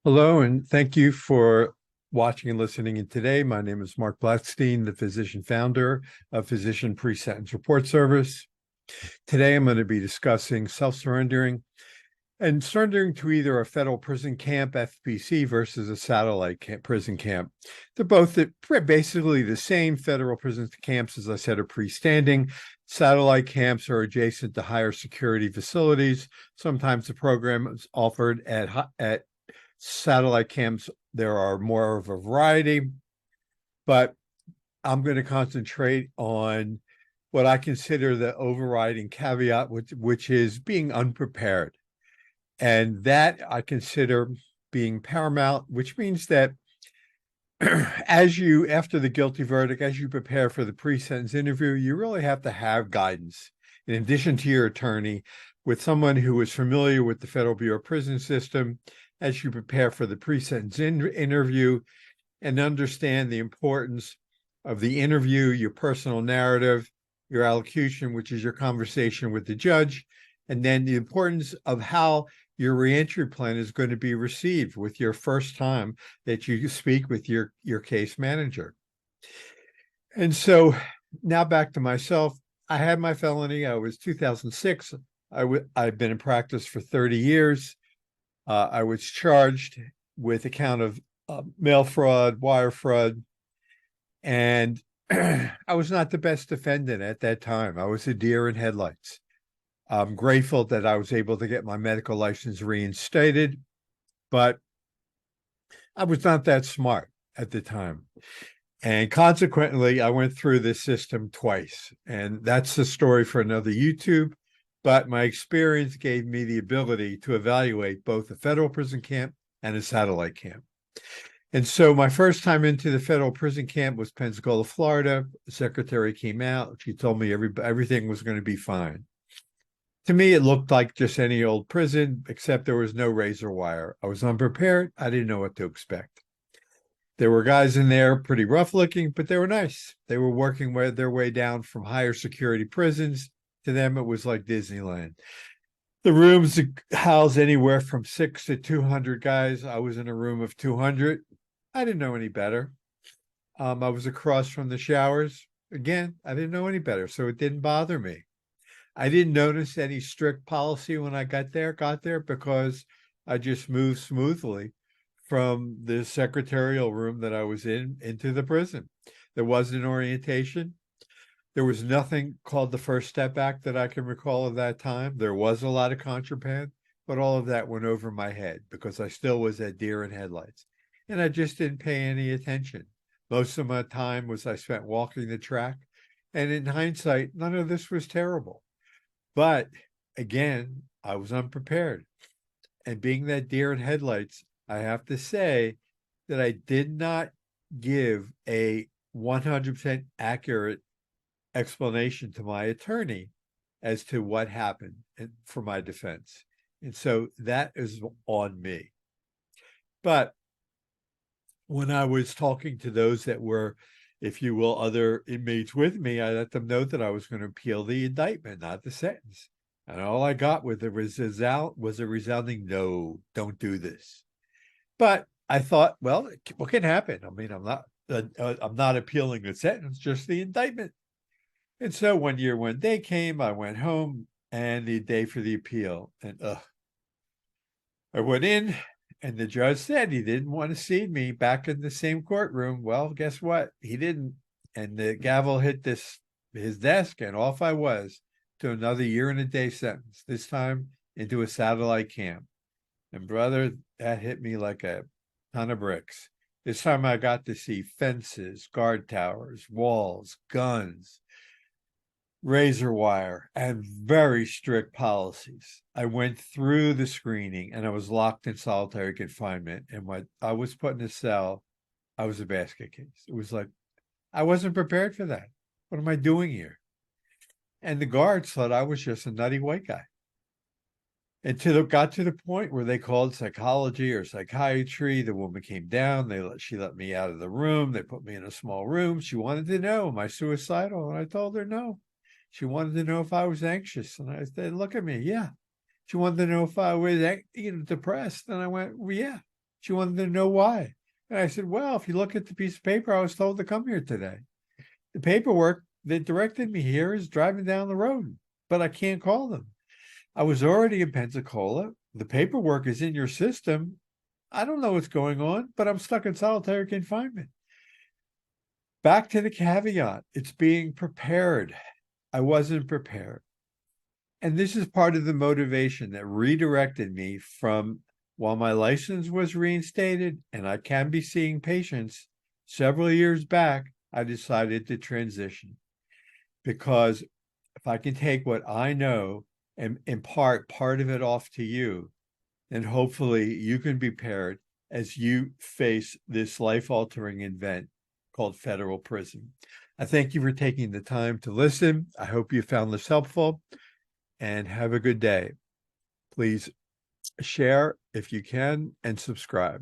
Hello, and thank you for watching and listening in today. My name is Marc Blatstein, the physician founder of Physician Pre-Sentence Report Service. Today, I'm going to be discussing self-surrendering and surrendering to either a federal prison camp, FPC, versus a satellite prison camp. They're both basically the same. Federal prison camps, as I said, are freestanding. Satellite camps are adjacent to higher security facilities. Sometimes the program is offered at satellite camps. There are more of a variety, but I'm going to concentrate on what I consider the overriding caveat, which is being unprepared. And that I consider being paramount, which means that after the guilty verdict, as you prepare for the pre-sentence interview, you really have to have guidance, in addition to your attorney, with someone who is familiar with the Federal Bureau of Prison system as you prepare for the pre-sentence interview and understand the importance of the interview, your personal narrative, your allocution, which is your conversation with the judge, and then the importance of how your reentry plan is going to be received with your first time that you speak with your case manager. And so now back to myself. I had my felony. I was 2006. I've been in practice for 30 years. I was charged with a count of mail fraud, wire fraud, and I was not the best defendant at that time. I was a deer in headlights. I'm grateful that I was able to get my medical license reinstated, but I was not that smart at the time. And consequently, I went through this system twice. And that's the story for another YouTube. But my experience gave me the ability to evaluate both a federal prison camp and a satellite camp. And so my first time into the federal prison camp was Pensacola, Florida. The secretary came out. She told me everything was going to be fine. To me, it looked like just any old prison, except there was no razor wire. I was unprepared. I didn't know what to expect. There were guys in there pretty rough looking, but they were nice. They were working their way down from higher security prisons. To them, it was like Disneyland. The rooms house anywhere from 6 to 200 guys. I was in a room of 200. I didn't know any better. I was across from the showers. Again, I didn't know any better, so it didn't bother me. I didn't notice any strict policy when I got there because I just moved smoothly from the secretarial room that I was in into the prison. There wasn't an orientation. There was nothing called the First Step Act that I can recall at that time. There was a lot of contraband, but all of that went over my head because I still was at deer in headlights. And I just didn't pay any attention. Most of my time was I spent walking the track. And in hindsight, none of this was terrible. But again, I was unprepared. And being that deer in headlights, I have to say that I did not give a 100% accurate explanation to my attorney as to what happened for my defense. And so that is on me. But when I was talking to those that were, if you will, other inmates with me, I let them know that I was going to appeal the indictment, not the sentence. And all I got with it was a resounding no, don't do this. But I thought, well, what can happen? I mean, I'm not appealing the sentence, just the indictment. And so one year when they came, I went home and the day for the appeal. And I went in and the judge said he didn't want to see me back in the same courtroom. Well, guess what? He didn't. And the gavel hit his desk and off I was to another year and a day sentence, this time into a satellite camp. And brother, that hit me like a ton of bricks. This time I got to see fences, guard towers, walls, guns, razor wire, and very strict policies. I went through the screening and I was locked in solitary confinement. And when I was put in a cell, I was a basket case. It was like, I wasn't prepared for that. What am I doing here? And the guards thought I was just a nutty white guy. Until it got to the point where they called psychology or psychiatry. The woman came down. She let me out of the room. They put me in a small room. She wanted to know, am I suicidal? And I told her no. She wanted to know if I was anxious. And I said, look at me. Yeah. She wanted to know if I was depressed. And I went, well, yeah. She wanted to know why. And I said, well, if you look at the piece of paper, I was told to come here today. The paperwork that directed me here is driving down the road, but I can't call them. I was already in Pensacola. The paperwork is in your system. I don't know what's going on, but I'm stuck in solitary confinement. Back to the caveat, it's being prepared. I wasn't prepared. And this is part of the motivation that redirected me from, while my license was reinstated and I can be seeing patients, several years back, I decided to transition. Because if I can take what I know and impart part of it off to you, then hopefully you can be prepared as you face this life-altering event called federal prison. I thank you for taking the time to listen. I hope you found this helpful, and have a good day. Please share if you can and subscribe.